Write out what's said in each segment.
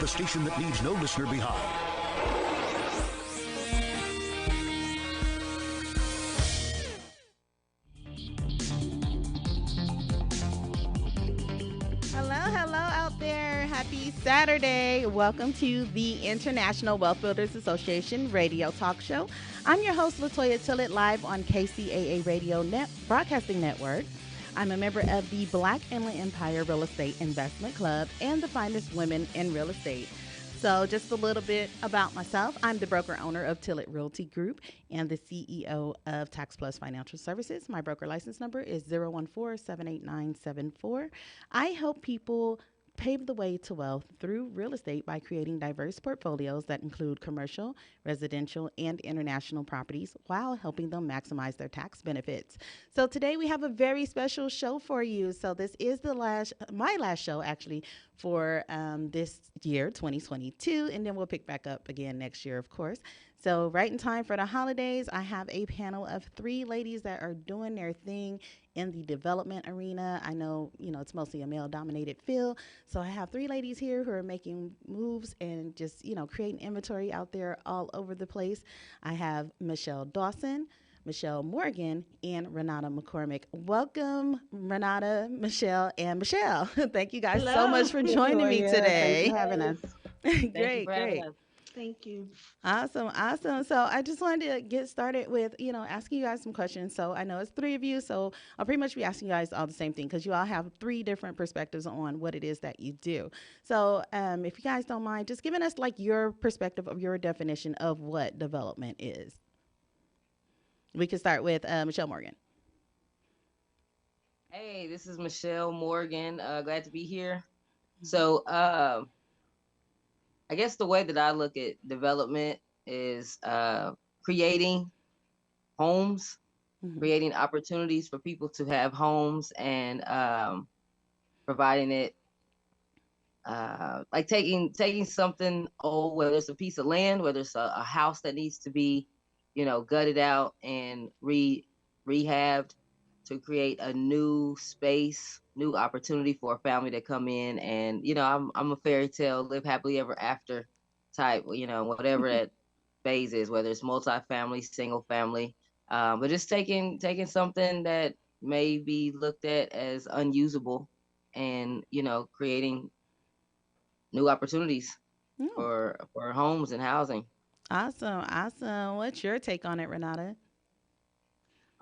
the station that leaves no listener behind. Hello, hello out there. Happy Saturday. Welcome to the International Wealth Builders Association radio talk show. I'm your host, Latoya Tillett, live on KCAA Radio Broadcasting Network. I'm a member of the Black Inland Empire Real Estate Investment Club and the finest women in real estate. So, just a little bit about myself. I'm the broker owner of Tillett Realty Group and the CEO of Tax Plus Financial Services. My broker license number is 014-78974. I help people pave the way to wealth through real estate by creating diverse portfolios that include commercial, residential, and international properties while helping them maximize their tax benefits. So today we have a very special show for you. So this is my last show actually for this year, 2022, and then we'll pick back up again next year, of course. So right in time for the holidays, I have a panel of three ladies that are doing their thing in the development arena. I know, it's mostly a male-dominated field. So I have three ladies here who are making moves and just, creating inventory out there all over the place. I have Michelle Dawson, Michelle Morgan, and Renata McCormick. Welcome, Renata, Michelle, and Michelle. Thank you guys so Hello, much for joining me Latoya, thanks for today. having yes. us. Thank you Great, for having great. us. Thank you. Awesome, awesome. So I just wanted to get started with, asking you guys some questions. So I know it's three of you, so I'll pretty much be asking you guys all the same thing because you all have three different perspectives on what it is that you do. So if you guys don't mind, just giving us like your perspective of your definition of what development is. We can start with Michelle Morgan. Hey, this is Michelle Morgan. Glad to be here. So, I guess the way that I look at development is creating homes, Mm-hmm. creating opportunities for people to have homes, and providing it like taking something old, whether it's a piece of land, whether it's a house that needs to be, gutted out and rehabbed to create a new space, new opportunity for a family to come in. And I'm a fairy tale, live happily ever after type. Whatever that phase is, whether it's multifamily, single family, but just taking something that may be looked at as unusable, and creating new opportunities Oh, for homes and housing. awesome, awesome. What's your take on it, Renata?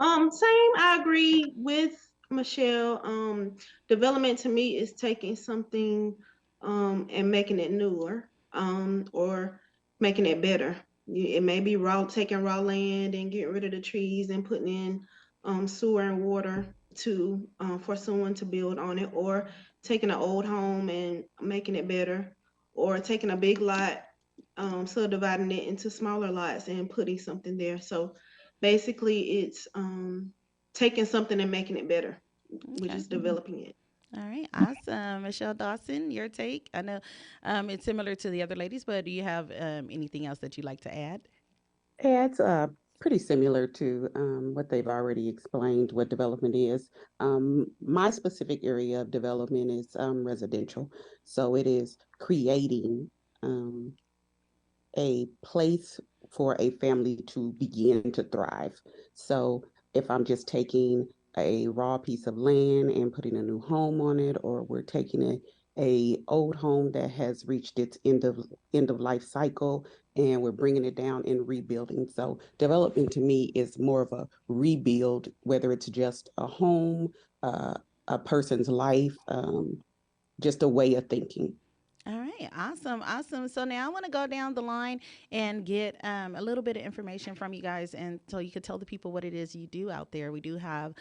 Same. I agree with Michelle. Development to me is taking something, and making it newer, or making it better. It may be taking raw land and getting rid of the trees and putting in, sewer and water to, for someone to build on it, or taking an old home and making it better, or taking a big lot, subdividing it into smaller lots and putting something there. So basically, it's, taking something and making it better, which Okay. is developing it. All right, awesome. Michelle Dawson, your take. I know it's similar to the other ladies, but do you have anything else that you'd like to add? Yeah, It's pretty similar to what they've already explained what development is. My specific area of development is residential. So it is creating um, a place for a family to begin to thrive. So if I'm just taking a raw piece of land and putting a new home on it, or we're taking a old home that has reached its end of life cycle and we're bringing it down and rebuilding. So development to me is more of a rebuild, whether it's just a home, a person's life, just a way of thinking. All right, awesome, awesome. So now I want to go down the line and get a little bit of information from you guys, and so you could tell the people what it is you do out there. We do have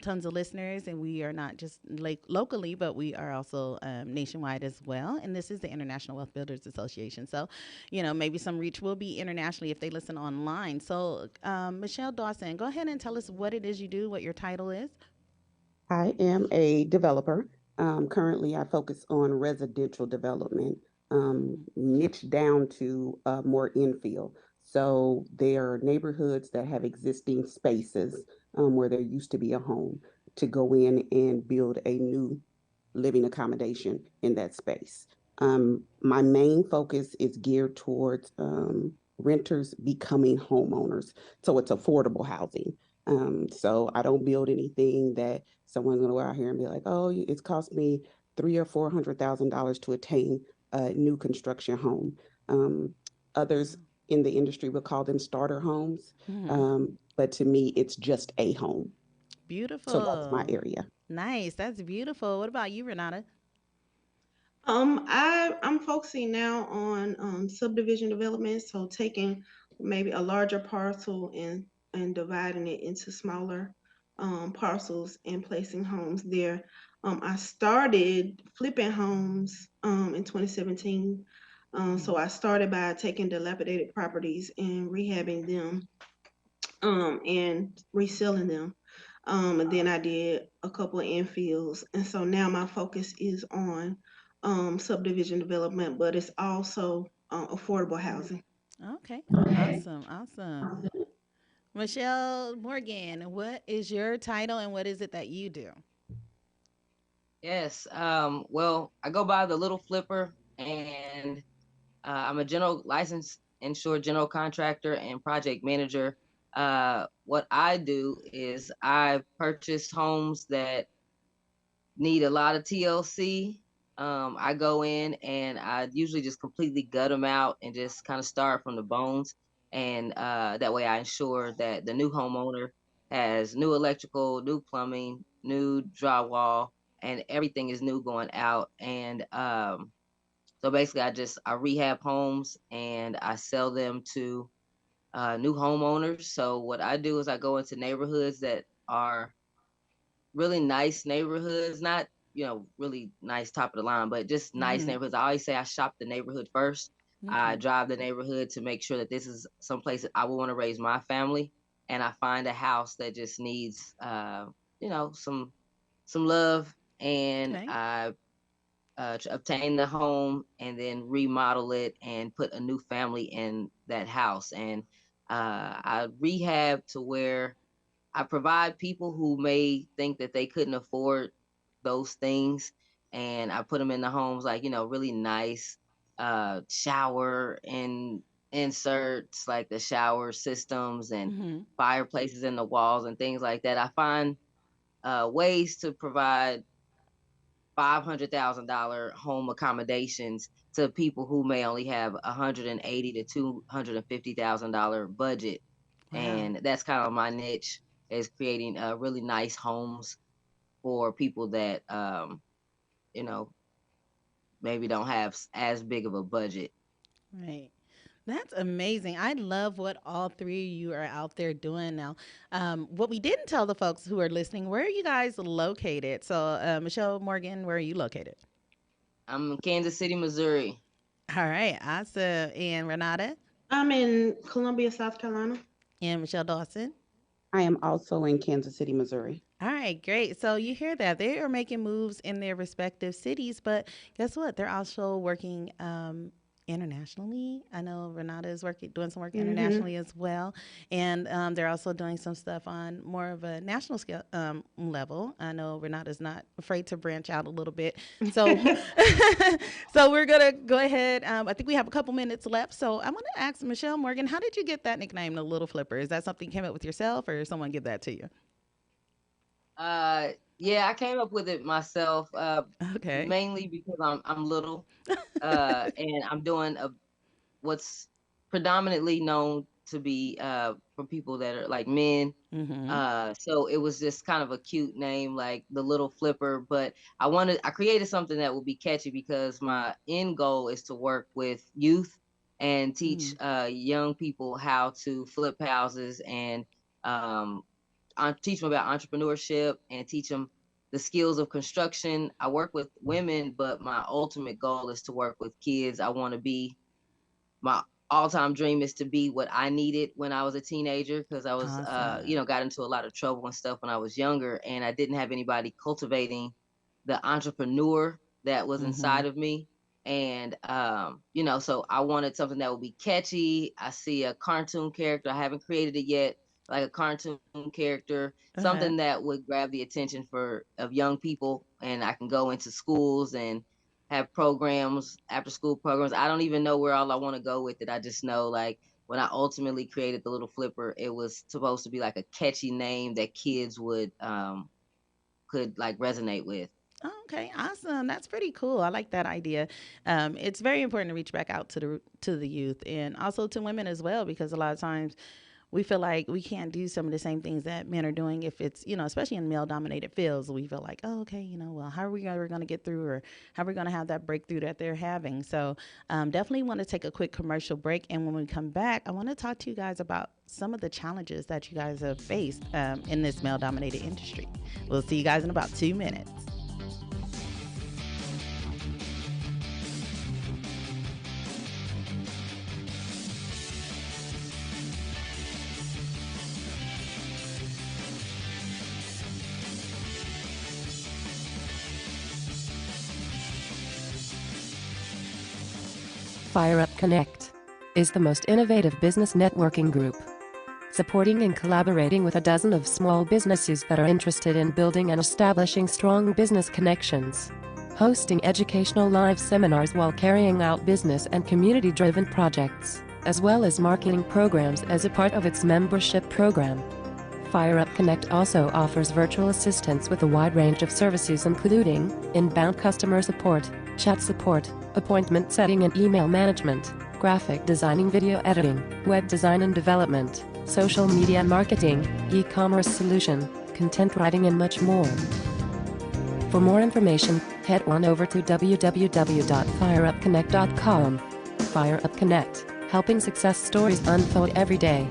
tons of listeners, and we are not just like locally, but we are also nationwide as well. And this is the International Wealth Builders Association, so maybe some reach will be internationally if they listen online. So Michelle Dawson, go ahead and tell us what it is you do, what your title is. I am a developer. Currently, I focus on residential development, niche down to more infill. So there are neighborhoods that have existing spaces where there used to be a home to go in and build a new living accommodation in that space. My main focus is geared towards renters becoming homeowners. So it's affordable housing. So I don't build anything that someone's going to go out here and be like, oh, it's cost me $300,000 or $400,000 to attain a new construction home. Others in the industry would call them starter homes. Mhm. But to me, it's just a home. So that's my Beautiful. area. Nice. That's beautiful. What about you, Renata? I'm focusing now on subdivision development, so taking maybe a larger parcel and dividing it into smaller parcels and placing homes there. I started flipping homes in 2017. So Mhm. I started by taking dilapidated properties and rehabbing them and reselling them. And then I did a couple of infills. And so now my focus is on subdivision development, but it's also affordable housing. Okay. Awesome. Awesome. Michelle Morgan, what is your title and what is it that you do? Yes. Well, I go by the Little Flipper, and I'm a general licensed insured general contractor and project manager. What I do is I purchase homes that need a lot of TLC. I go in and I usually just completely gut them out and just kind of start from the bones. And that way I ensure that the new homeowner has new electrical, new plumbing, new drywall, and everything is new going out. And so basically I rehab homes and I sell them to new homeowners. So what I do is I go into neighborhoods that are really nice neighborhoods, not really nice top of the line, but just nice Mm-hmm. neighborhoods. I always say I shop the neighborhood first. I Okay. drive the neighborhood to make sure that this is some place that I would want to raise my family, and I find a house that just needs some love, and Okay. I obtain the home and then remodel it and put a new family in that house, and I rehab to where I provide people who may think that they couldn't afford those things, and I put them in the homes like really nice shower and inserts like the shower systems and Mm-hmm. fireplaces in the walls and things like that. I find ways to provide $500,000 home accommodations to people who may only have 180 to $250,000 budget, Wow. and that's kind of my niche, is creating really nice homes for people that you know maybe don't have as big of a budget. Right. That's amazing. I love what all three of you are out there doing now. What we didn't tell the folks who are listening, where are you guys located? So, Michelle Morgan, where are you located? I'm in Kansas City, Missouri. All right. Awesome. And Renata I'm in Columbia, South Carolina. and Michelle Dawson. I am also in Kansas City, Missouri. All right, great. So you hear that they are making moves in their respective cities, but guess what? They're also working internationally. I know Renata is working, doing some work Mm-hmm. internationally as well, and they're also doing some stuff on more of a national scale level. I know Renata's not afraid to branch out a little bit, so so we're gonna go ahead. I think we have a couple minutes left, so I want to ask Michelle Morgan, how did you get that nickname, the Little Flipper? Is that something you came up with yourself, or someone give that to you? Uh, yeah, I came up with it myself, Okay. mainly because I'm little, and I'm doing what's predominantly known to be for people that are like men. Mm-hmm. So it was just kind of a cute name, like the Little Flipper. But I created something that will be catchy because my end goal is to work with youth and teach Mm. young people how to flip houses and um, teach them about entrepreneurship and teach them the skills of construction. I work with women, but my ultimate goal is to work with kids. I want to be my all-time dream is to be what I needed when I was a teenager, because I was Awesome. got into a lot of trouble and stuff when I was younger, and I didn't have anybody cultivating the entrepreneur that was Mm-hmm. inside of me. And so I wanted something that would be catchy. I see a cartoon character, I haven't created it yet, like a cartoon character, Uh-huh. something that would grab the attention for of young people, and I can go into schools and have programs, after school programs. I don't even know where all I want to go with it. I just know, like, when I ultimately created the Little Flipper, it was supposed to be like a catchy name that kids would could like resonate with. Oh, okay, awesome. That's pretty cool. I like that idea. It's very important to reach back out to the youth and also to women as well, because a lot of times we feel like we can't do some of the same things that men are doing if it's, especially in male dominated fields. We feel like, oh, okay, well, how are we ever going to get through, or how are we going to have that breakthrough that they're having? So definitely want to take a quick commercial break. And when we come back, I want to talk to you guys about some of the challenges that you guys have faced in this male dominated industry. We'll see you guys in about 2 minutes. FireUp Connect is the most innovative business networking group, supporting and collaborating with a dozen of small businesses that are interested in building and establishing strong business connections, hosting educational live seminars while carrying out business and community-driven projects, as well as marketing programs as a part of its membership program. FireUp Connect also offers virtual assistance with a wide range of services, including inbound customer support, chat support, appointment setting and email management, graphic designing, video editing, web design and development, social media marketing, e-commerce solution, content writing, and much more. For more information, head on over to www.fireupconnect.com. FireUp Connect, helping success stories unfold every day.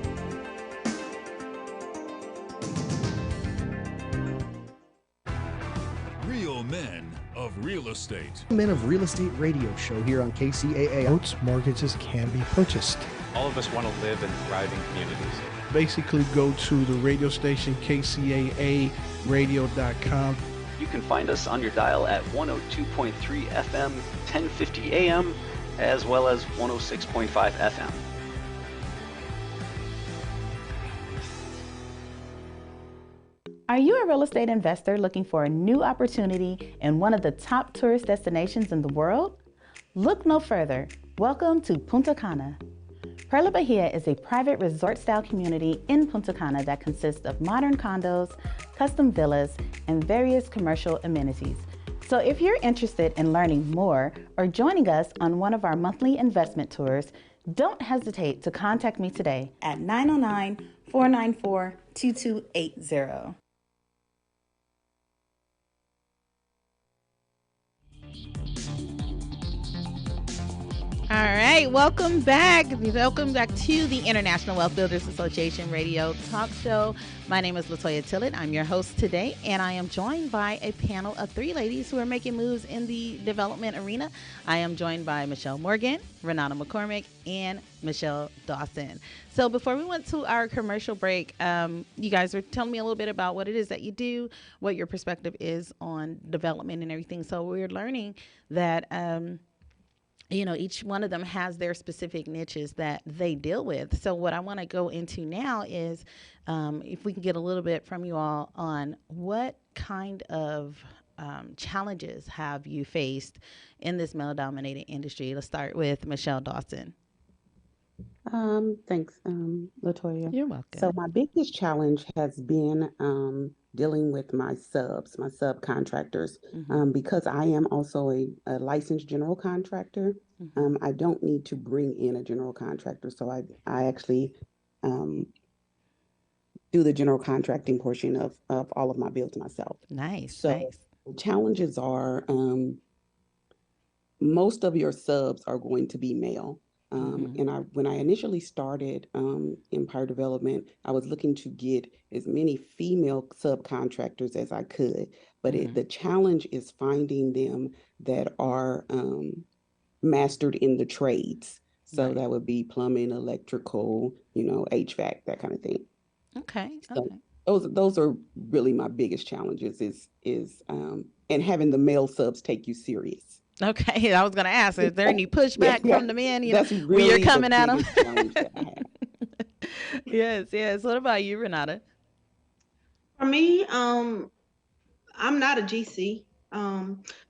Real men of real estate. Men of Real Estate radio show here on KCAA. Boats, mortgages can be purchased. All of us want to live in thriving communities. Basically, go to the radio station, KCAAradio.com. You can find us on your dial at 102.3 FM, 1050 AM, as well as 106.5 FM. Are you a real estate investor looking for a new opportunity in one of the top tourist destinations in the world? Look no further. Welcome to Punta Cana. Perla Bahia is a private resort-style community in Punta Cana that consists of modern condos, custom villas, and various commercial amenities. So if you're interested in learning more or joining us on one of our monthly investment tours, don't hesitate to contact me today at 909-494-2280. All right, welcome back. Welcome back to the International Wealth Builders Association radio talk show. My name is Latoya Tillett. I'm your host today, and I am joined by a panel of three ladies who are making moves in the development arena. I am joined by Michelle Morgan, Renata McCormick, and Michelle Dawson. So before we went to our commercial break, you guys were telling me a little bit about what it is that you do, what your perspective is on development and everything. So we're learning that each one of them has their specific niches that they deal with. So what I want to go into now is if we can get a little bit from you all on what kind of challenges have you faced in this male-dominated industry. Let's start with Michelle Dawson. Thanks, Latoya. You're welcome. So my biggest challenge has been dealing with my subcontractors, because I am also a licensed general contractor. I don't need to bring in a general contractor, so I actually do the general contracting portion of all of my builds myself. Nice. So nice. challenges are most of your subs are going to be male. And when I initially started Empire Development, I was looking to get as many female subcontractors as I could. But the challenge is finding them that are mastered in the trades. So that would be plumbing, electrical, HVAC, that kind of thing. Okay. So those are really my biggest challenges is and having the male subs take you serious. Okay, I was going to ask, is there any pushback from the men? That's really when you're coming at them. Challenge that I have. Yes. What about you, Renata? For me, I'm not a GC.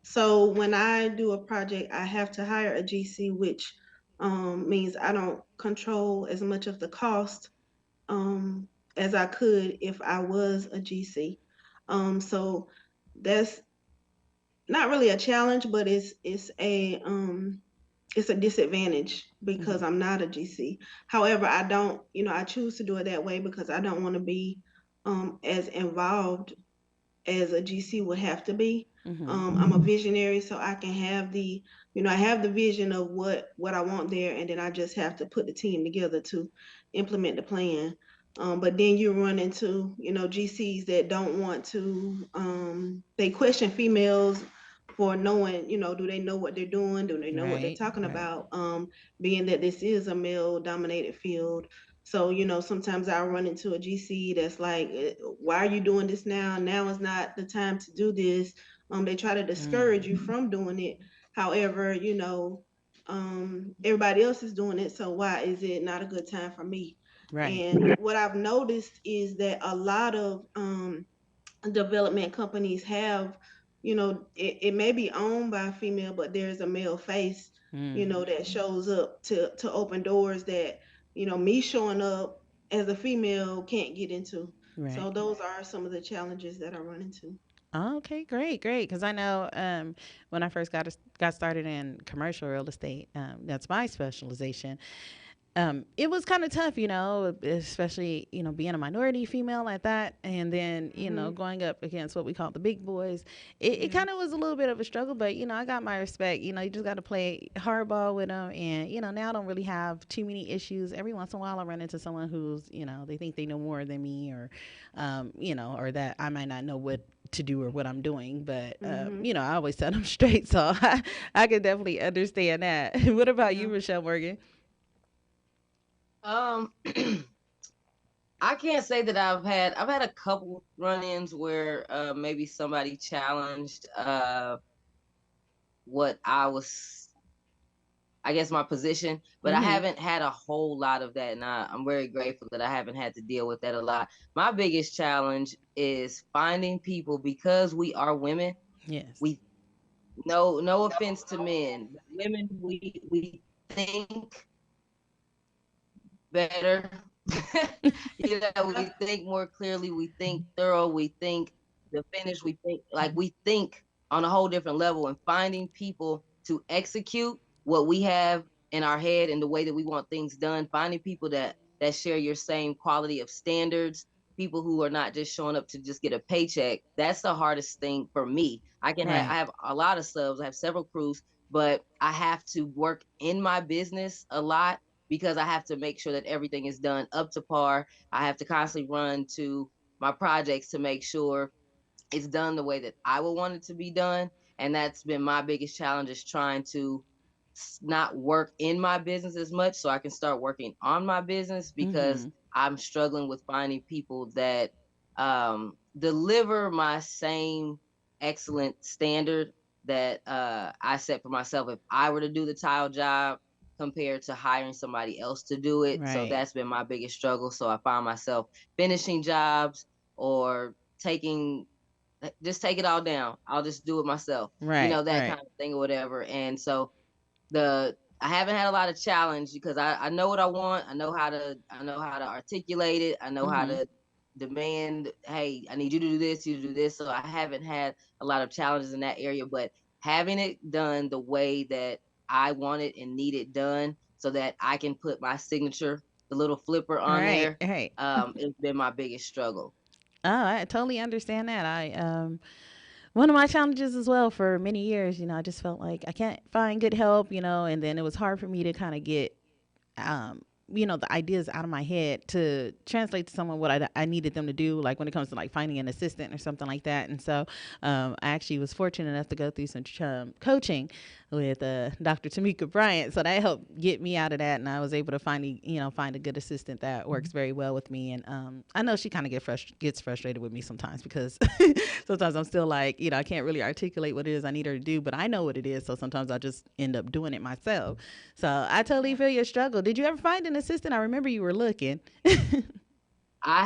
So when I do a project, I have to hire a GC, which means I don't control as much of the cost um, as I could if I was a GC. So that's not really a challenge, but it's a disadvantage because Mhm. I'm not a GC. However, I don't, I choose to do it that way because I don't want to be as involved as a GC would have to be. Mhm. I'm a visionary, so I can have I have the vision of what I want there, and then I just have to put the team together to implement the plan. But then you run into, GCs that don't want to. They question females for knowing, do they know what they're doing? Do they know what they're Right. talking Right. about? Being that this is a male-dominated field, so, sometimes I'll run into a GC that's like, why are you doing this now? Now is not the time to do this. They try to discourage you from doing it. However, everybody else is doing it. So why is it not a good time for me? Right. And what I've noticed is that a lot of development companies have, it may be owned by a female, but there's a male face, Mm. that shows up to open doors that, me showing up as a female can't get into. Right. So those are some of the challenges that I run into. Oh, okay, great, great. Because I know when I first got started in commercial real estate, that's my specialization. It was kind of tough, especially, being a minority female like that. And then, Hmm. going up against what we call the big boys, it Yeah. kind of was a little bit of a struggle, but, I got my respect. You just got to play hardball with them. And, now I don't really have too many issues. Every once in a while, I run into someone who's, they think they know more than me or that I might not know what to do or what I'm doing. But, Hmm. I always tell them straight. So I can definitely understand that. What about you, Yeah. Michelle Morgan? Um, I can't say that I've had a couple run-ins where maybe somebody challenged what I guess my position, but I Mm-hmm. haven't had a whole lot of that, and I'm very grateful that I haven't had to deal with that a lot. My biggest challenge is finding people because we are women. Yes. We no offense to men, but women we think better. We think more clearly, we think thorough, we think the finish, we think on a whole different level, and finding people to execute what we have in our head and the way that we want things done, finding people that share your same quality of standards, people who are not just showing up to just get a paycheck. That's the hardest thing for me. I Right. have a lot of subs, I have several crews, but I have to work in my business a lot because I have to make sure that everything is done up to par. I have to constantly run to my projects to make sure it's done the way that I would want it to be done. And that's been my biggest challenge, is trying to not work in my business as much so I can start working on my business, because Mm-hmm. I'm struggling with finding people that deliver my same excellent standard that I set for myself if I were to do the tile job compared to hiring somebody else to do it. So Right. that's been my biggest struggle. So I find myself finishing jobs or taking just take it all down. I'll just do it myself, Right. that Right. kind of thing or whatever. And so I haven't had a lot of challenge because I know what I want. I know how to articulate it. I know how Mm-hmm. to demand, hey, I need you to do this, you to do this. So I haven't had a lot of challenges in that area, but having it done the way that I want it and need it done so that I can put my signature, the little flipper on Right. there, Right. it's been my biggest struggle. Oh, I totally understand that. I one of my challenges as well for many years, I just felt like I can't find good help, and then it was hard for me to kind of get um, the ideas out of my head to translate to someone what I needed them to do, like when it comes to like finding an assistant or something like that. And so I actually was fortunate enough to go through some coaching with Dr. Tamika Bryant. So that helped get me out of that. And I was able to find a good assistant that works very well with me. And I know she kind of gets frustrated with me sometimes because sometimes I'm still like, I can't really articulate what it is I need her to do, but I know what it is. So sometimes I just end up doing it myself. So I totally feel your struggle. Did you ever find an assistant? I remember you were looking. I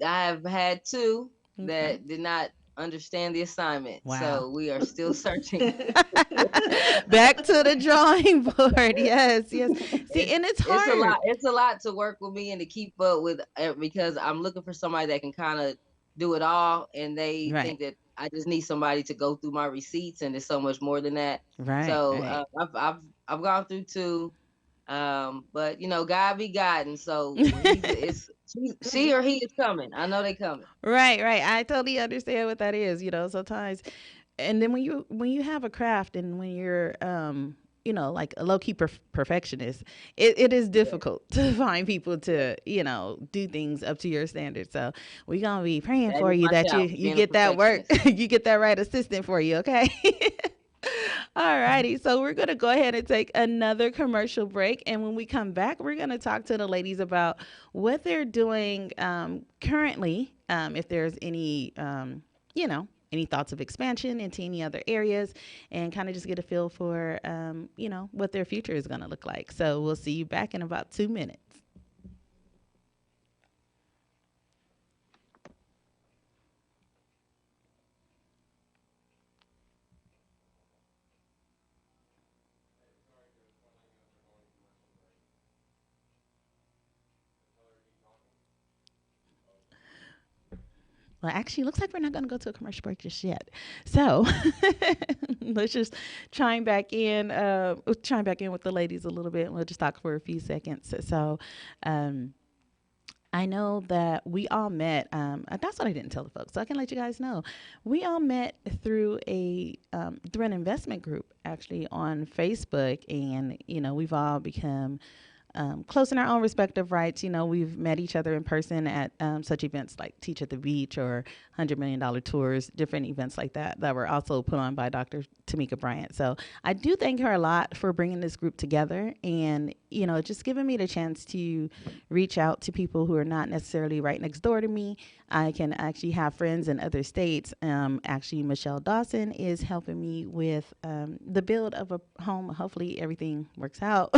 have had two Okay. that did not understand the assignment. Wow. So we are still searching. Back to the drawing board. Yes. See, and it's hard. It's a lot. It's a lot to work with me and to keep up with because I'm looking for somebody that can kind of do it all, and they think that I just need somebody to go through my receipts, and there's so much more than that. Right. So I've gone through 2. But God be guiding. So she or he is coming. I know they coming. Right. I totally understand what that is. Sometimes, and then when you have a craft and when you're like a low-key perfectionist, it is difficult to find people to do things up to your standards. So we're gonna be praying for you that you get that work, you get that right assistant for you. Okay. All righty. So we're going to go ahead and take another commercial break. And when we come back, we're going to talk to the ladies about what they're doing currently, if there's any, any thoughts of expansion into any other areas, and kind of just get a feel for, what their future is going to look like. So we'll see you back in about 2 minutes. Well, actually, it looks like we're not going to go to a commercial break just yet. So let's just chime back in with the ladies a little bit, and we'll just talk for a few seconds. So I know that we all met. That's what I didn't tell the folks, so I can let you guys know. We all met through an investment group, actually, on Facebook, and we've all become close in our own respective rights. We've met each other in person at such events like Teach at the Beach or $100 Million Tours, different events like that were also put on by Dr. Tamika Bryant. So I do thank her a lot for bringing this group together and, just giving me the chance to reach out to people who are not necessarily right next door to me. I can actually have friends in other states. Actually, Michelle Dawson is helping me with the build of a home. Hopefully everything works out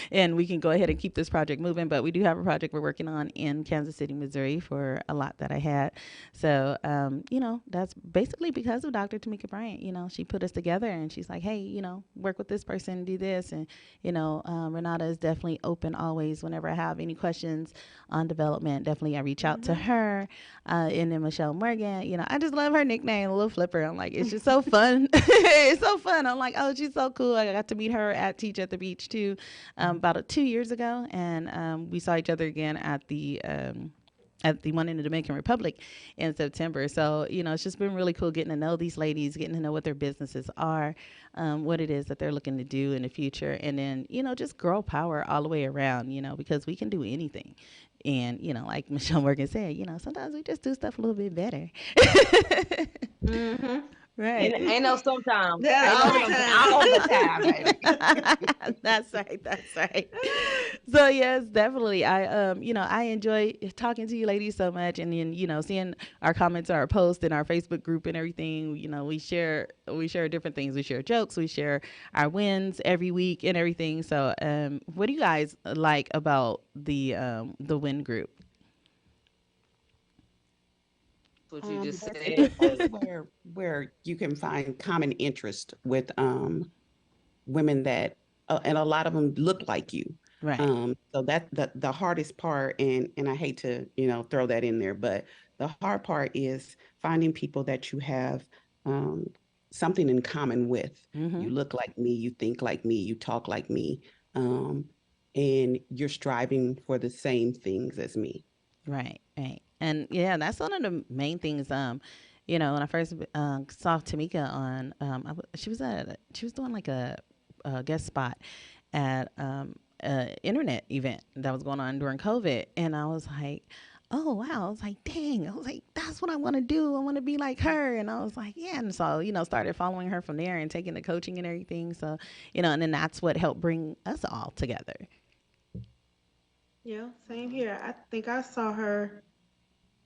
and we can go ahead and keep this project moving. But we do have a project we're working on in Kansas City, Missouri for a lot that I had. So, that's basically because of Dr. Tamika Bryant. She put us together and she's like, hey, work with this person, do this. And, Renata is definitely open always whenever I have any questions on development. Definitely I reach out to her. And then Michelle Morgan, I just love her nickname, Little Flipper. I'm like, it's just so fun. It's so fun. I'm like, oh, she's so cool. I got to meet her at Teach at the Beach too, about 2 years ago. And we saw each other again at the one in the Dominican Republic in September. So, it's just been really cool getting to know these ladies, getting to know what their businesses are, what it is that they're looking to do in the future. And then, just girl power all the way around, because we can do anything. And, like Michelle Morgan said, sometimes we just do stuff a little bit better. Mm-hmm. Right. Ain't no sometimes. Yeah, all the time, baby. That's right. So yes, definitely. I enjoy talking to you ladies so much, and then seeing our comments, our posts, and our Facebook group and everything. We share different things. We share jokes. We share our wins every week and everything. So, what do you guys like about the win group? What you just said. It's where you can find common interest with women that and a lot of them look like you. Right. So that the hardest part, and I hate to throw that in there, but the hard part is finding people that you have something in common with. Mm-hmm. You look like me, you think like me, you talk like me, and you're striving for the same things as me. Right. And yeah, that's one of the main things. When I first saw Tamika on, she was doing like a guest spot at an internet event that was going on during COVID, and I was like, oh wow, I was like, dang, I was like, that's what I want to do. I want to be like her, and I was like, yeah, and so started following her from there and taking the coaching and everything. So and then that's what helped bring us all together. Yeah, same here. I think I saw her.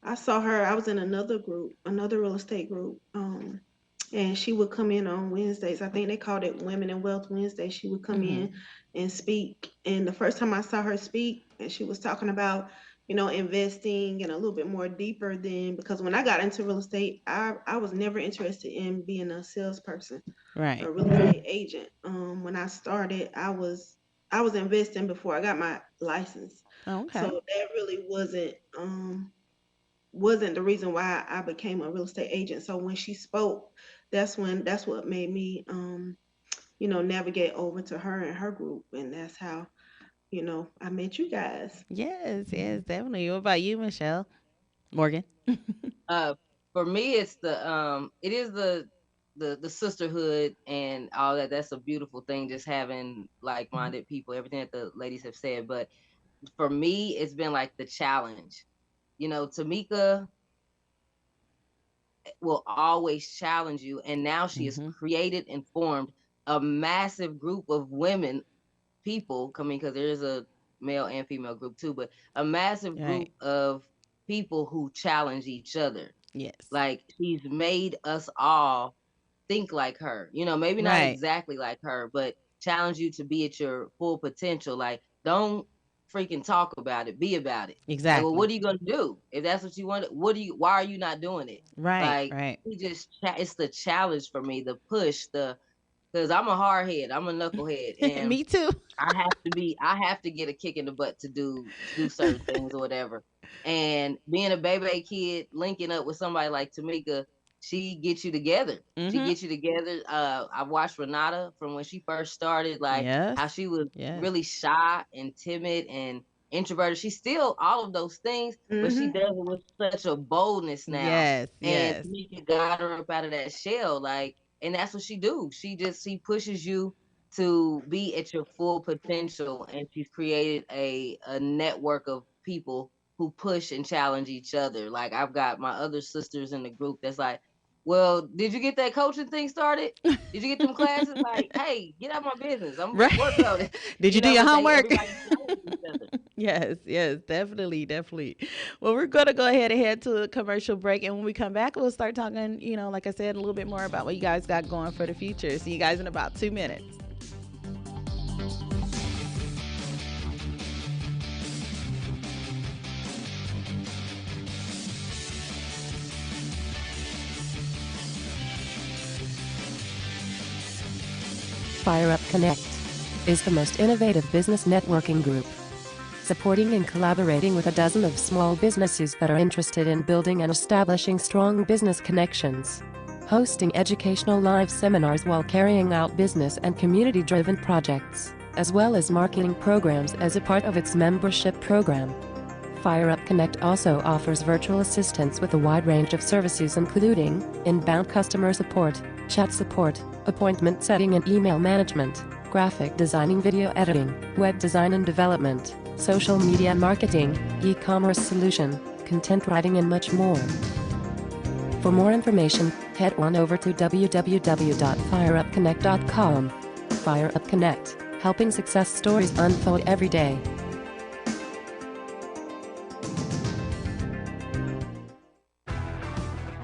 I was in another group, another real estate group. And she would come in on Wednesdays. I think they called it Women in Wealth Wednesday. She would come in and speak. And the first time I saw her speak, and she was talking about, investing and a little bit more deeper than, because when I got into real estate, I was never interested in being a salesperson Right. or real estate agent. When I started, I was investing before I got my license. Oh, So okay. that really wasn't the reason why I became a real estate agent. So when she spoke, that's what made me navigate over to her and her group, and that's how I met you guys. Yes, yes, definitely. What about you, Michelle? Morgan? Uh, for me, it's it is the sisterhood and all that. That's a beautiful thing, just having like-minded people, everything that the ladies have said. But for me, it's been like the challenge. Tamika will always challenge you, and now she has Mm-hmm. created and formed a massive group of women people coming, because there is a male and female group too, but a massive Right. group of people who challenge each other. Yes. Like, she's made us all think like her, maybe not Right. exactly like her, but challenge you to be at your full potential. Like, don't freaking talk about it, be about it. Like, well, Exactly. what are you going to do? If that's what you want, why are you not doing it? Right. Like, Right. it's the challenge for me, the push, because I'm a hard head, I'm a knucklehead, and Me too. I have to get a kick in the butt to do certain things or whatever. And being a baby kid, linking up with somebody like Tamika, she gets you together. She Mm-hmm. gets you together. I watched Renata from when she first started, like Yes. how she was Yes. really shy and timid and introverted. She's still all of those things, but she Hmm. does it with such a boldness now. Yes. And Yes. Tamika got her up out of that shell, like, and that's what she do. She pushes you to be at your full potential, and she's created a network of people who push and challenge each other. Like, I've got my other sisters in the group that's like, well, did you get that coaching thing started? Did you get them classes? Like, hey, get out of my business, I'm Right. working on it. Did you do your But homework? everybody challenges each other. Yes, yes, definitely, definitely. Well, we're going to go ahead and head to a commercial break. And when we come back, we'll start talking, like I said, a little bit more about what you guys got going for the future. See you guys in about 2 minutes. Fire Up Connect is the most innovative business networking group, supporting and collaborating with a dozen of small businesses that are interested in building and establishing strong business connections, hosting educational live seminars while carrying out business and community-driven projects, as well as marketing programs as a part of its membership program. Fire Up Connect also offers virtual assistance with a wide range of services, including inbound customer support, chat support, appointment setting and email management, graphic designing, video editing, web design and development, social media marketing, e-commerce solution, content writing, and much more. For more information, head on over to www.fireupconnect.com. Fire Up Connect, helping success stories unfold every day.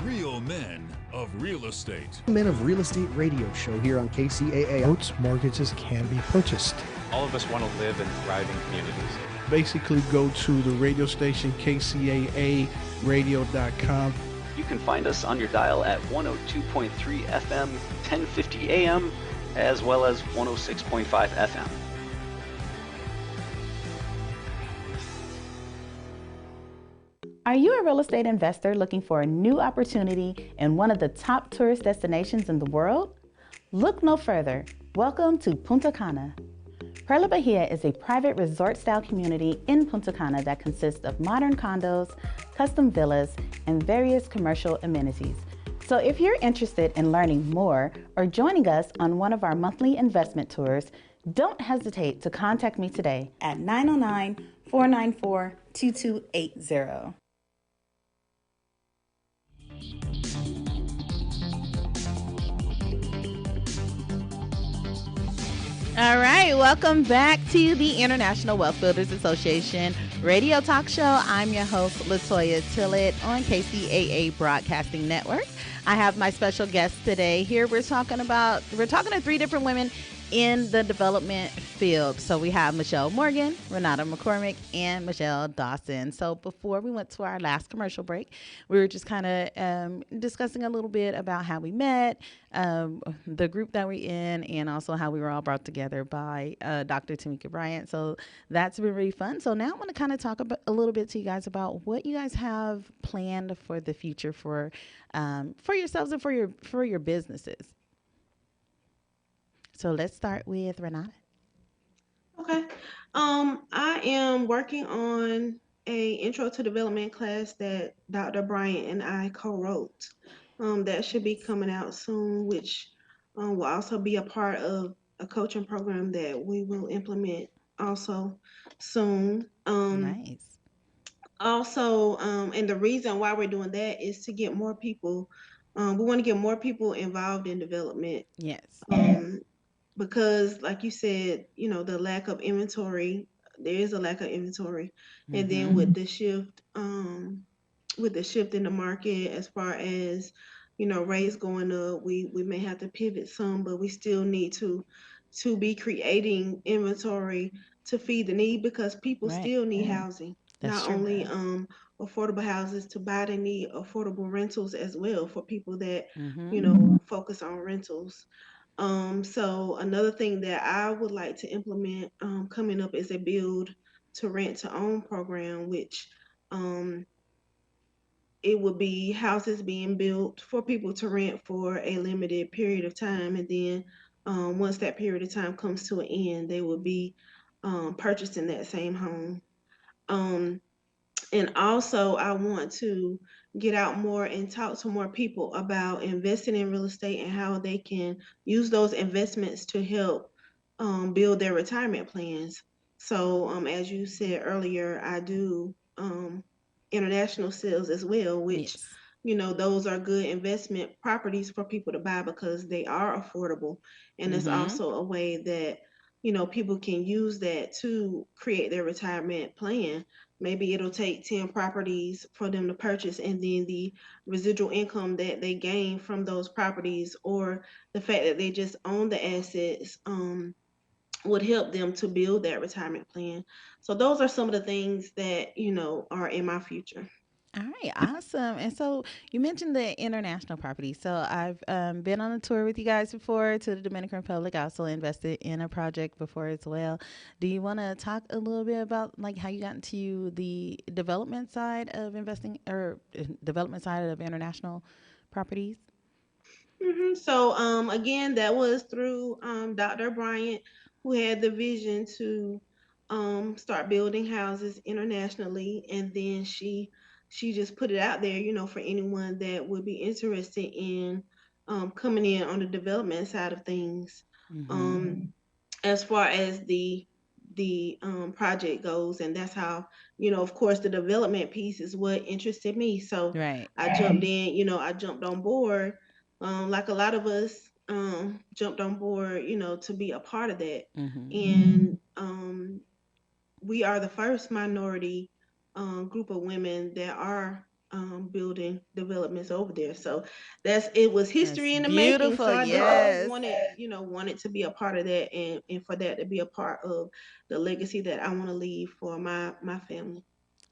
Real men of real estate. Men of Real Estate radio show here on KCAA. Boats, mortgages can be purchased. All of us want to live in thriving communities. Basically, go to the radio station KCAA radio.com. You can find us on your dial at 102.3 FM, 1050 AM, as well as 106.5 FM. Are you a real estate investor looking for a new opportunity in one of the top tourist destinations in the world? Look no further. Welcome to Punta Cana. Perla Bahia is a private resort-style community in Punta Cana that consists of modern condos, custom villas, and various commercial amenities. So if you're interested in learning more or joining us on one of our monthly investment tours, don't hesitate to contact me today at 909-494-2280. All right, welcome back to the International Wealth Builders Association radio talk show. I'm your host, Latoya Tillett on KCAA Broadcasting Network. I have my special guest today here. We're talking to 3 different women in the development field. So we have Michelle Morgan, Renata McCormick, and Michelle Dawson. So before we went to our last commercial break, we were just kind of discussing a little bit about how we met, the group that we're in, and also how we were all brought together by Dr. Tamika Bryant. So that's been really fun. So now I want to kind of talk about a little bit to you guys about what you guys have planned for the future for yourselves and for your businesses. So let's start with Renata. Okay. I am working on a intro to development class that Dr. Bryant and I co-wrote. That should be coming out soon, which will also be a part of a coaching program that we will implement also soon. Nice. Also, and the reason why we're doing that is to get more people. We want to get more people involved in development. Yes. Because like you said, the lack of inventory, there is a lack of inventory. And then with the shift in the market, as far as rates going up, we may have to pivot some, but we still need to be creating inventory to feed the need, because people Right. still need housing. That's Not true. only affordable houses to buy, they need affordable rentals as well for people that focus on rentals. So another thing that I would like to implement coming up is a build to rent to own program, which um, it would be houses being built for people to rent for a limited period of time, and then once that period of time comes to an end, they will be purchasing that same home. Um, and also, I want to get out more and talk to more people about investing in real estate and how they can use those investments to help build their retirement plans. So, as you said earlier, I do international sales as well, which Yes. those are good investment properties for people to buy because they are affordable, and it's also a way that people can use that to create their retirement plan. Maybe it'll take 10 properties for them to purchase, and then the residual income that they gain from those properties, or the fact that they just own the assets, would help them to build that retirement plan. So those are some of the things that, are in my future. All right, awesome. And so you mentioned the international property. So I've been on a tour with you guys before to the Dominican Republic. I also invested in a project before as well. Do you want to talk a little bit about like how you got into the development side of investing or development side of international properties? So again, that was through Dr. Bryant, who had the vision to start building houses internationally, and then she just put it out there, for anyone that would be interested in coming in on the development side of things. Um, as far as the project goes, and that's how, of course, the development piece is what interested me. So Right. I jumped in, I jumped on board, like a lot of us jumped on board, to be a part of that. And we are the first minority group of women that are building developments over there. So it was That's history in the making. beautiful. So I definitely Yes. wanted to be a part of that, and for that to be a part of the legacy that I want to leave for my family.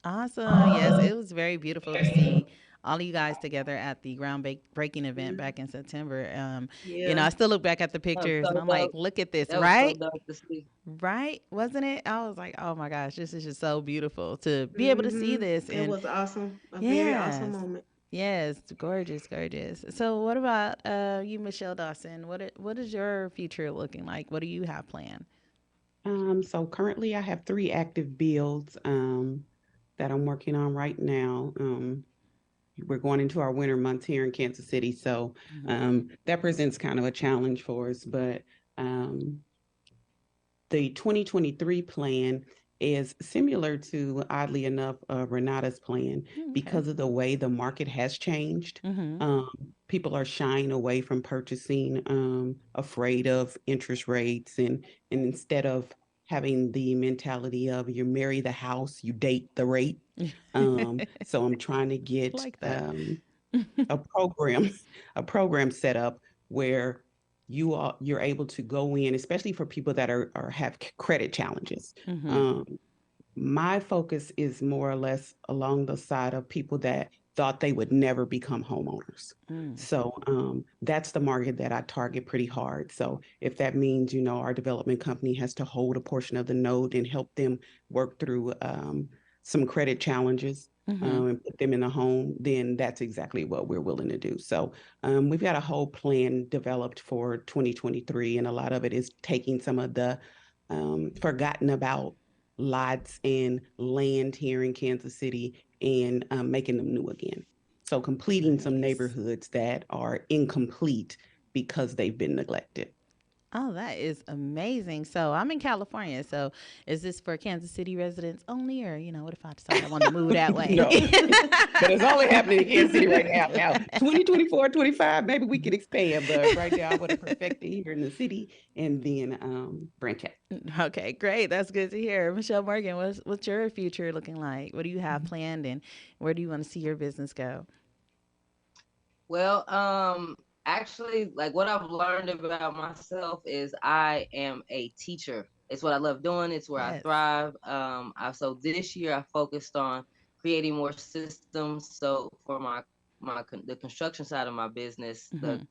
Awesome. Yes, it was very beautiful to see all of you guys together at the groundbreaking event back in September. Yeah. I still look back at the That was pictures and so I'm like, dope. look at this, That was so right? dope to see. Right? Wasn't it? I was like, oh my gosh, this is just so beautiful to be able to see this. It And was awesome, a very awesome yes, moment. yes, gorgeous, gorgeous. So, what about you, Michelle Dawson? What is your future looking like? What do you have planned? So currently I have three active builds that I'm working on right now. We're going into our winter months here in Kansas City, so that presents kind of a challenge for us. But the 2023 plan is similar to, oddly enough, Renata's plan because of the way the market has changed. People are shying away from purchasing, afraid of interest rates, and instead of having the mentality of you marry the house, you date the rate. So I'm trying to get Like that. a program a program set up where you're able to go in, especially for people that are have credit challenges. My focus is more or less along the side of people that thought they would never become homeowners. So that's the market that I target pretty hard. So if that means, our development company has to hold a portion of the note and help them work through some credit challenges and put them in a home, then that's exactly what we're willing to do. So we've got a whole plan developed for 2023, and a lot of it is taking some of the forgotten about lots and land here in Kansas City and making them new again. So completing some neighborhoods that are incomplete because they've been neglected. Oh, that is amazing. So I'm in California. So is this for Kansas City residents only, or what if I decide I want to move that way? No, but it's only happening in Kansas City right now. Now, 2024, 25, maybe we could expand, but right now I want to perfect it here in the city and then branch out. Okay, great. That's good to hear. Michelle Morgan, what's your future looking like? What do you have planned, and where do you want to see your business go? Well, actually, like what I've learned about myself is I am a teacher. It's what I love doing. It's where I Yes. thrive. So this year I focused on creating more systems. So for the construction side of my business, the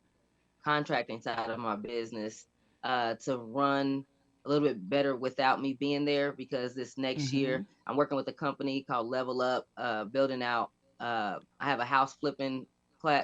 contracting side of my business, to run a little bit better without me being there, because this next year I'm working with a company called Level Up, building out. I have a house flipping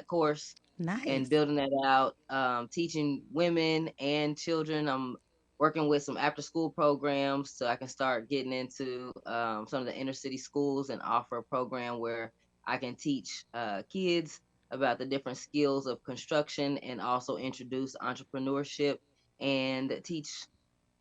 course and Nice. building that out, teaching women and children. I'm working with some after school programs so I can start getting into some of the inner city schools and offer a program where I can teach kids about the different skills of construction and also introduce entrepreneurship and teach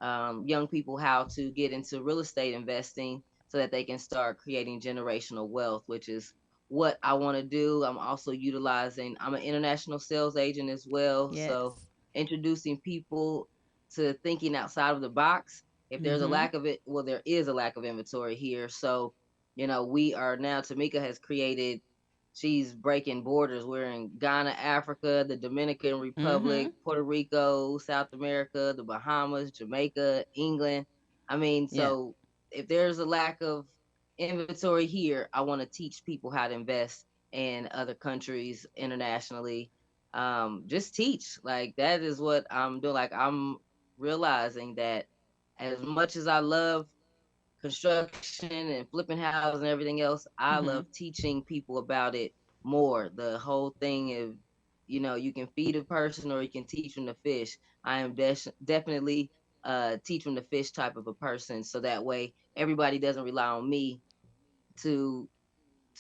young people how to get into real estate investing so that they can start creating generational wealth, which is what I want to do. I'm also I'm an international sales agent as well. Yes. So introducing people to thinking outside of the box. If there's a lack of it, well, there is a lack of inventory here. So, we are now, Tamika has created, she's breaking borders. We're in Ghana, Africa, the Dominican Republic, Puerto Rico, South America, the Bahamas, Jamaica, England. I mean, Yeah. so if there's a lack of inventory here, I want to teach people how to invest in other countries internationally. Just teach. Like, that is what I'm doing. Like, I'm realizing that as much as I love construction and flipping houses and everything else, I love teaching people about it more. The whole thing of, you can feed a person or you can teach them to fish. I am definitely teach them to fish type of a person, so that way everybody doesn't rely on me to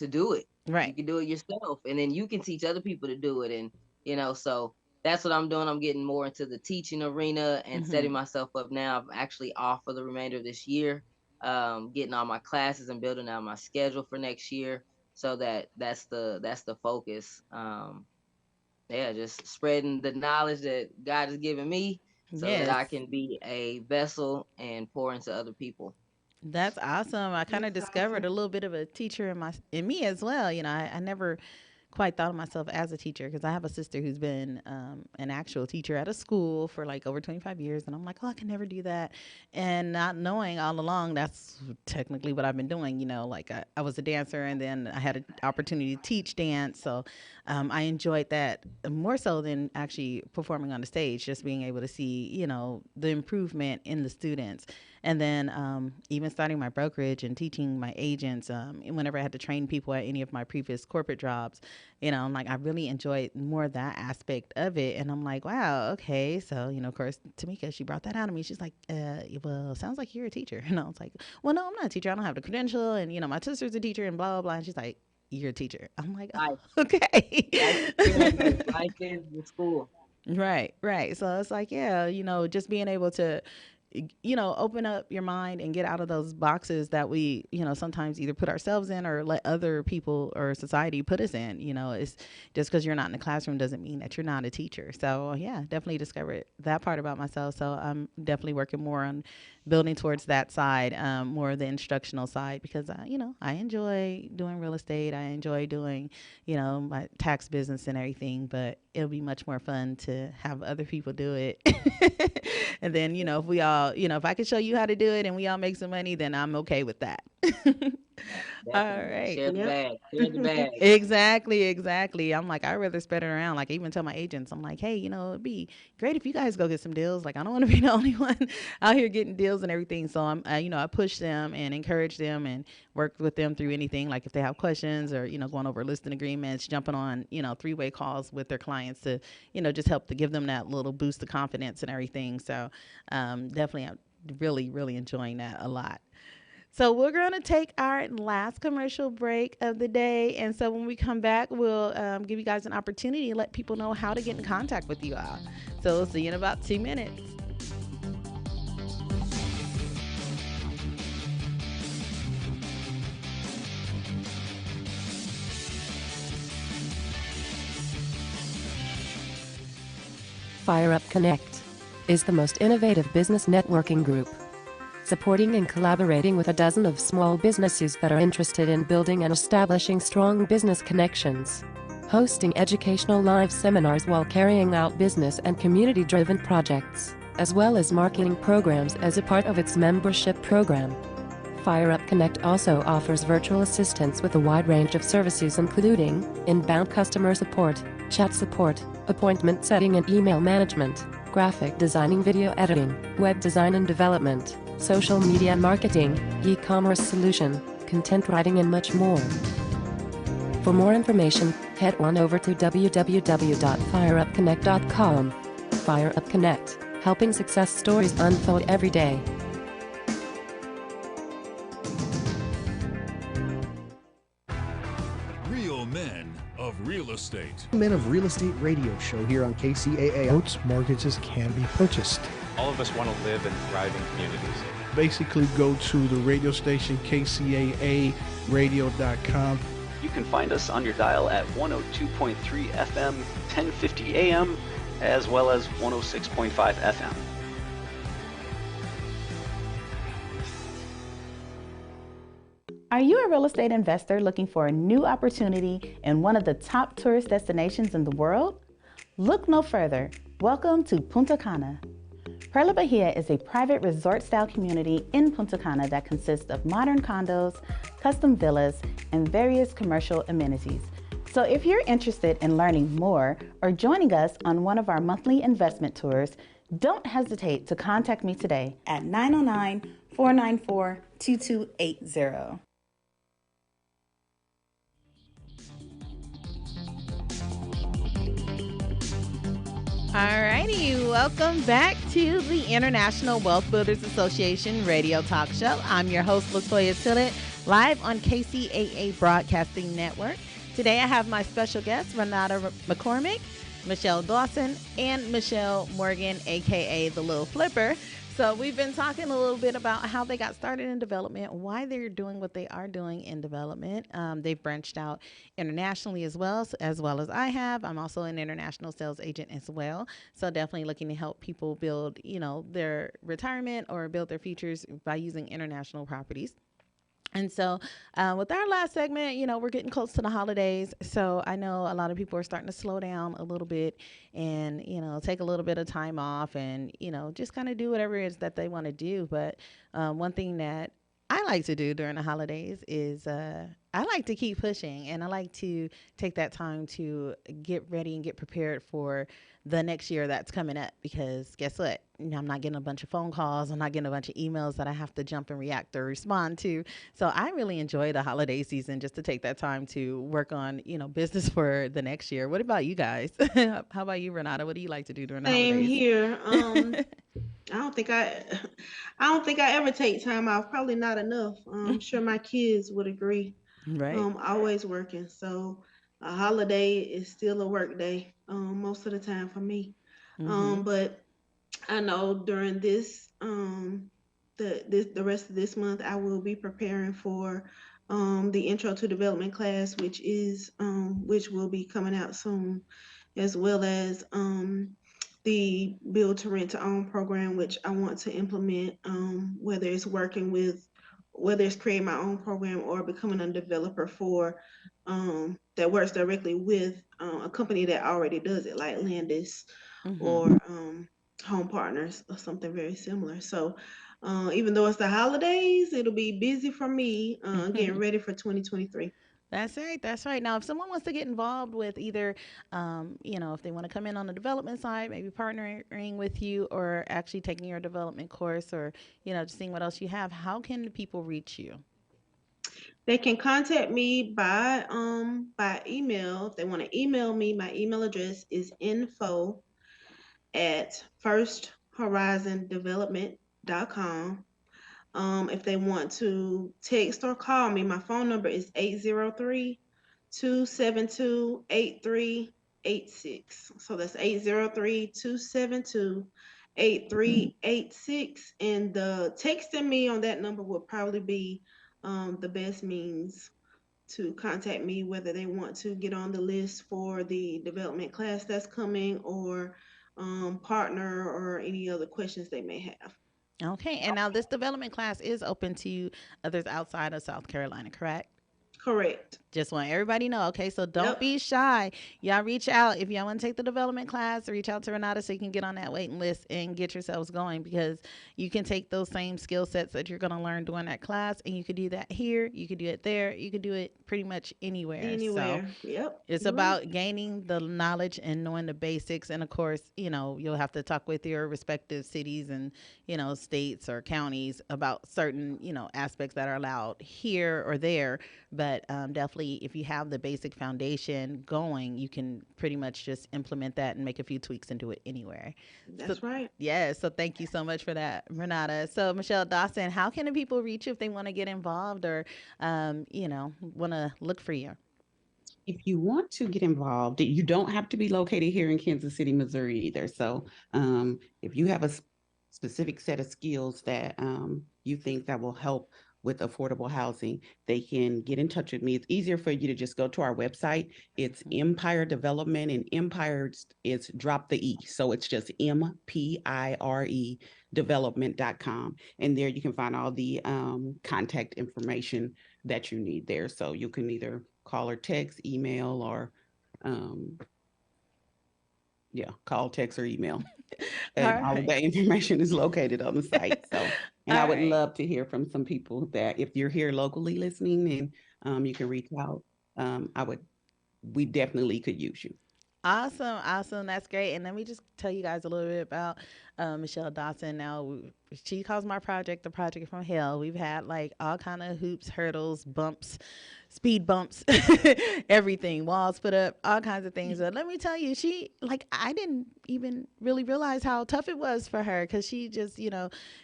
do it. You Right. can do it yourself, and then you can teach other people to do it. And so that's what I'm doing. I'm getting more into the teaching arena and setting myself up now. I'm actually off for the remainder of this year, getting all my classes and building out my schedule for next year. So that's the focus. Yeah, just spreading the knowledge that God has given me so that Yes. I can be a vessel and pour into other people. That's awesome. I kind of That's discovered a awesome. little bit of a teacher in me as well. I never quite thought of myself as a teacher because I have a sister who's been an actual teacher at a school for like over 25 years. And I'm like, oh, I can never do that. And not knowing all along that's technically what I've been doing. Like I was a dancer and then I had an opportunity to teach dance. So I enjoyed that more so than actually performing on the stage, just being able to see, the improvement in the students. And then even starting my brokerage and teaching my agents, whenever I had to train people at any of my previous corporate jobs, I'm like, I really enjoyed more of that aspect of it. And I'm like, wow, okay. So, of course, Tamika, she brought that out of me. She's like, well, sounds like you're a teacher. And I was like, well, no, I'm not a teacher. I don't have the credential. And, my sister's a teacher and blah, blah, blah. And she's like, you're a teacher. I'm like, oh, Life, okay. life is the school. Right, right. So it's like, yeah, just being able to, open up your mind and get out of those boxes that we, sometimes either put ourselves in or let other people or society put us in. It's just because you're not in the classroom doesn't mean that you're not a teacher. So yeah, definitely discovered that part about myself. So I'm definitely working more on building towards that side, more the instructional side, because I enjoy doing real estate. I enjoy doing, my tax business and everything, but it'll be much more fun to have other people do it. And then, if we all, if I could show you how to do it and we all make some money, then I'm okay with that. All right. Share the Yep. bag. Share the bag. Exactly. I'm like, I'd rather spread it around. Like, I even tell my agents, I'm like, hey, it'd be great if you guys go get some deals. Like, I don't want to be the only one out here getting deals and everything. So I push them and encourage them and work with them through anything. Like if they have questions or, going over listing agreements, jumping on, three-way calls with their clients to, just help to give them that little boost of confidence and everything. So definitely, I'm really, really enjoying that a lot. So we're going to take our last commercial break of the day. And so when we come back, we'll give you guys an opportunity to let people know how to get in contact with you all. So we'll see you in about 2 minutes. Fire Up Connect is the most innovative business networking group, supporting and collaborating with a dozen of small businesses that are interested in building and establishing strong business connections, hosting educational live seminars while carrying out business and community-driven projects, as well as marketing programs as a part of its membership program. Fire Up Connect also offers virtual assistance with a wide range of services including inbound customer support, chat support, appointment setting and email management, graphic designing, video editing, web design and development, social media marketing, e-commerce solution, content writing and much more. For more information, head on over to www.fireupconnect.com. Fire Up Connect, helping success stories unfold every day. Real men of real estate. Men of Real Estate radio show here on KCAA. Boats, mortgages can be purchased. All of us want to live in thriving communities. Basically, go to the radio station KCAA radio.com. You can find us on your dial at 102.3 FM, 1050 AM, as well as 106.5 FM. Are you a real estate investor looking for a new opportunity in one of the top tourist destinations in the world? Look no further. Welcome to Punta Cana. Perla Bahia is a private resort-style community in Punta Cana that consists of modern condos, custom villas, and various commercial amenities. So if you're interested in learning more or joining us on one of our monthly investment tours, don't hesitate to contact me today at 909-494-2280. Alrighty, welcome back to the International Wealth Builders Association radio talk show. I'm your host, LaToya Tillett, live on KCAA Broadcasting Network. Today I have my special guests, Renata McCormick, Michelle Dawson, and Michelle Morgan, aka the Little Flipper. So we've been talking a little bit about how they got started in development, why they're doing what they are doing in development. They've branched out internationally as well as I have. I'm also an international sales agent as well. So definitely looking to help people build, their retirement or build their futures by using international properties. And so with our last segment, we're getting close to the holidays. So I know a lot of people are starting to slow down a little bit and, take a little bit of time off and, just kind of do whatever it is that they want to do. But one thing that I like to do during the holidays is I like to keep pushing, and I like to take that time to get ready and get prepared for the next year that's coming up, because guess what? I'm not getting a bunch of phone calls. I'm not getting a bunch of emails that I have to jump and react or respond to. So I really enjoy the holiday season just to take that time to work on, business for the next year. What about you guys? How about you, Renata? What do you like to do during the Same holidays? here. I don't think I ever take time off. Probably not enough. I'm sure my kids would agree. Right. Always working. So a holiday is still a work day. Most of the time for me. But I know during this the rest of this month I will be preparing for the intro to development class, which will be coming out soon, as well as the build to rent to own program, which I want to implement, whether it's creating my own program or becoming a developer for that works directly with a company that already does it, like Landis Mm-hmm. or Home Partners or something very similar. So even though it's the holidays, it'll be busy for me getting ready for 2023. That's right. That's right. Now, if someone wants to get involved with either, if they want to come in on the development side, maybe partnering with you, or actually taking your development course, or just seeing what else you have, how can the people reach you? They can contact me by email. If they want to email me, my email address is info@firsthorizondevelopment.com. If they want to text or call me, my phone number is 803-272-8386. So that's 803-272-8386. And the texting me on that number will probably be the best means to contact me, whether they want to get on the list for the development class that's coming, or partner, or any other questions they may have. Okay. And now this development class is open to others outside of South Carolina, correct? Correct. Just want everybody to know. Okay, so don't Yep. be shy. Y'all reach out if y'all want to take the development class. Reach out to Renata so you can get on that waiting list and get yourselves going, because you can take those same skill sets that you're going to learn during that class, and you could do that here. You could do it there. You could do it pretty much anywhere. So Anywhere. Yep. it's You're right. about gaining the knowledge and knowing the basics. And of course, you'll have to talk with your respective cities and, states or counties about certain, aspects that are allowed here or there. But definitely, if you have the basic foundation going, you can pretty much just implement that and make a few tweaks and do it anywhere. So, That's right. yeah. So thank you so much for that, Renata. So, Michelle Dawson, how can the people reach you if they want to get involved, or, want to look for you? If you want to get involved, you don't have to be located here in Kansas City, Missouri either. So if you have a specific set of skills that you think that will help with affordable housing, they can get in touch with me. It's easier for you to just go to our website. It's Empire Development, and Empire is drop the E. So it's just MPIRE development.com. And there you can find all the contact information that you need there. So you can either call or text, email, or call, text, or email. And all of Right. that information is located on the site. So, and I All would right. love to hear from some people that if you're here locally listening, and you can reach out. We definitely could use you. Awesome, awesome. That's great. And let me just tell you guys a little bit about Michelle Dawson. Now, she calls my project the project from hell. We've had like all kind of hoops, hurdles, bumps, speed bumps, everything, walls put up, all kinds of things. But let me tell you, I didn't even really realize how tough it was for her, because she just,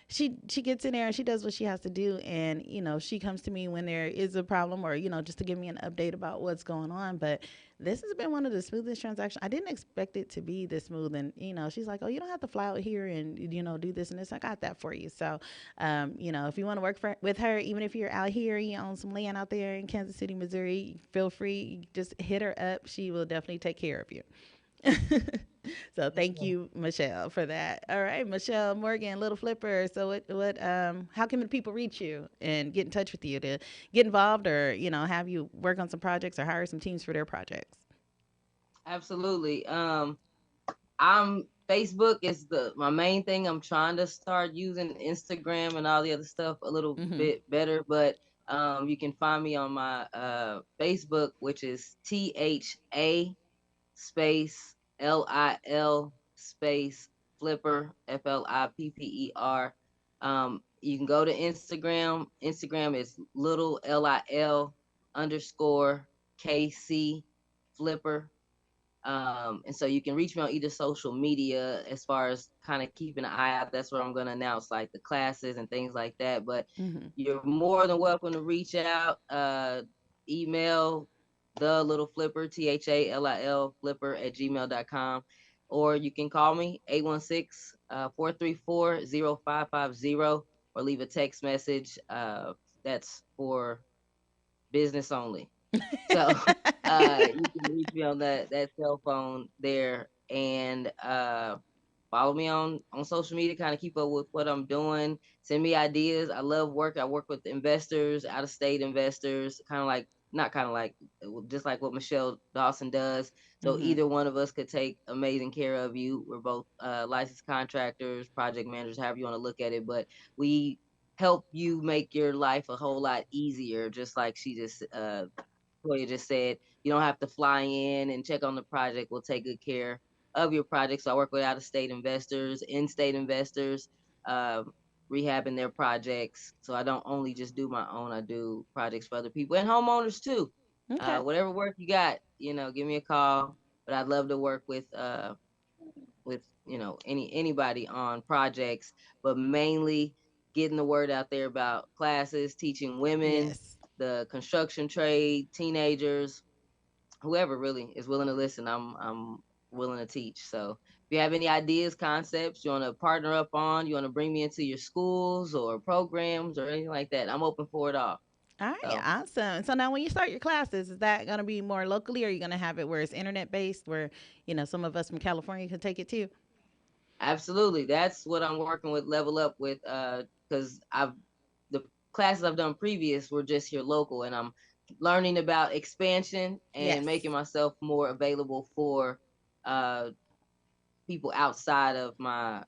she gets in there and she does what she has to do. And, she comes to me when there is a problem, or, just to give me an update about what's going on. But this has been one of the smoothest transactions. I didn't expect it to be this smooth. And, she's like, oh, you don't have to fly out here and, do this and this. I got that for you. So, if you want to work with her, even if you're out here, you own some land out there in Kansas City, Missouri, feel free. Just hit her up. She will definitely take care of you. So thank you, Michelle, for that. All right, Michelle Morgan, Little Flipper. So how can the people reach you and get in touch with you to get involved, or, have you work on some projects or hire some teams for their projects? Absolutely. I'm Facebook is my main thing. I'm trying to start using Instagram and all the other stuff a little Mm-hmm. bit better, but you can find me on my Facebook, which is THA space LIL space Flipper FLIPPER. You can go to Instagram. Instagram is little LIL underscore KC Flipper. And so you can reach me on either social media as far as kind of keeping an eye out. That's where I'm going to announce like the classes and things like that. But Mm-hmm. you're more than welcome to reach out. Email the little flipper, THALIL flipper @gmail.com. Or you can call me 816 434-0550, or leave a text message. That's for business only. So you can reach me on that cell phone there, and follow me on social media, kind of keep up with what I'm doing. Send me ideas. I love work. I work with investors, out of state investors, kind of like, not kind of like, just like what Michelle Dawson does. So either one of us could take amazing care of you. We're both licensed contractors, project managers, however you want to look at it. But we help you make your life a whole lot easier, just like Toya just said. You don't have to fly in and check on the project. We'll take good care of your project. So I work with out-of-state investors, in-state investors, uh, rehabbing their projects. So I don't only just do my own, I do projects for other people and homeowners too. Okay. Whatever work you got, give me a call. But I'd love to work with anybody on projects, but mainly getting the word out there about classes, teaching women, Yes. the construction trade, teenagers, whoever really is willing to listen. I'm willing to teach. So if you have any ideas, concepts you want to partner up on, you want to bring me into your schools or programs or anything like that, I'm open for it all. All right, So awesome. So now when you start your classes, is that going to be more locally, or are you going to have it where it's internet based, where, some of us from California can take it too? absolutely, that's what I'm working with Level Up with, because the classes I've done previous were just here local, and I'm learning about expansion and Yes. making myself more available for uh, people outside of my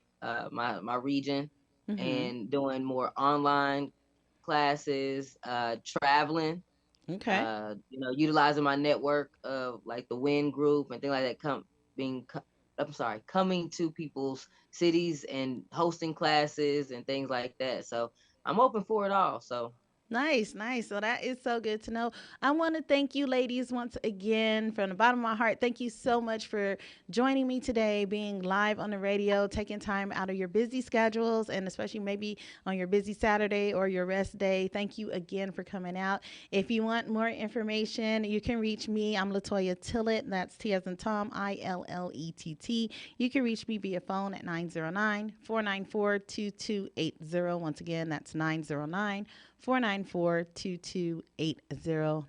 region, Mm-hmm. and doing more online classes, traveling, Okay. utilizing my network of like the WIN group and things like that, coming to people's cities and hosting classes and things like that. So I'm open for it all. So Nice, nice. So that is so good to know. I want to thank you, ladies, once again from the bottom of my heart. Thank you so much for joining me today, being live on the radio, taking time out of your busy schedules, and especially maybe on your busy Saturday or your rest day. Thank you again for coming out. If you want more information, you can reach me. I'm Latoya Tillett. That's T as in Tom, ILLETT. You can reach me via phone at 909-494-2280. Once again, that's 909 494-2280,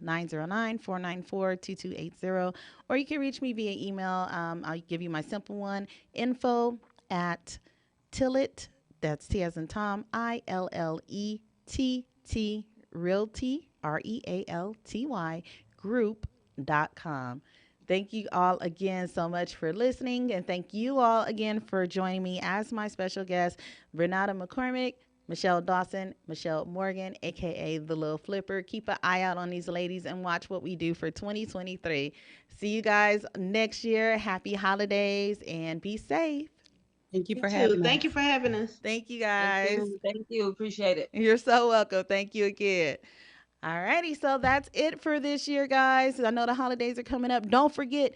909-494-2280. Or you can reach me via email. I'll give you my simple one, info@Tillett, that's T as in Tom, ILLETT, Realty, REALTY, group.com. Thank you all again so much for listening. And thank you all again for joining me as my special guest, Renata McCormick, Michelle Dawson, Michelle Morgan, aka The Little Flipper. Keep an eye out on these ladies and watch what we do for 2023. See you guys next year. Happy holidays and be safe. Thank you You for too. having Thank us. you for having us. Thank you thank guys. you, thank you, appreciate it. You're so welcome. Thank you again. Alrighty, so that's it for this year, guys. I know the holidays are coming up. Don't forget,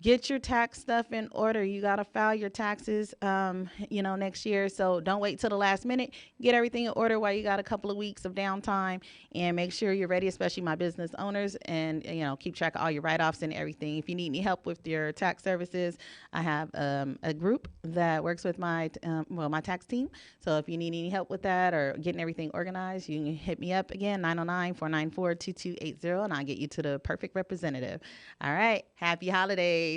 get your tax stuff in order. You got to file your taxes, next year. So don't wait till the last minute. Get everything in order while you got a couple of weeks of downtime, and make sure you're ready, especially my business owners, and, keep track of all your write-offs and everything. If you need any help with your tax services, I have a group that works with my tax team. So if you need any help with that or getting everything organized, you can hit me up again, 909-494-2280, and I'll get you to the perfect representative. All right. Happy holidays.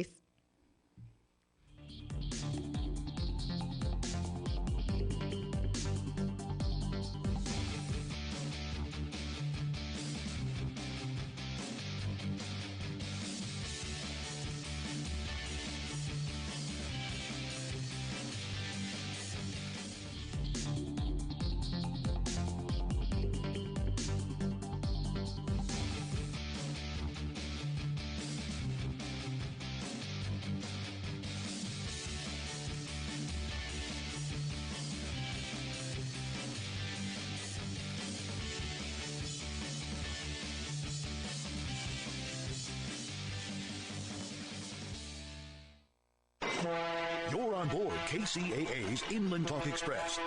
You're on board KCAA's Inland Talk Express.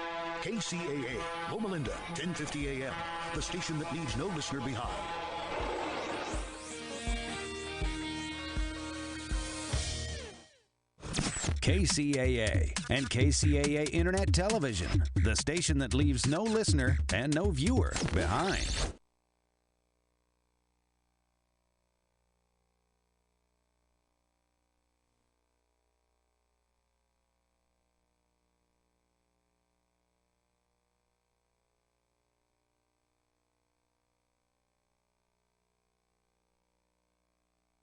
KCAA, Loma Linda, 1050 AM, the station that leaves no listener behind. KCAA and KCAA Internet Television, the station that leaves no listener and no viewer behind.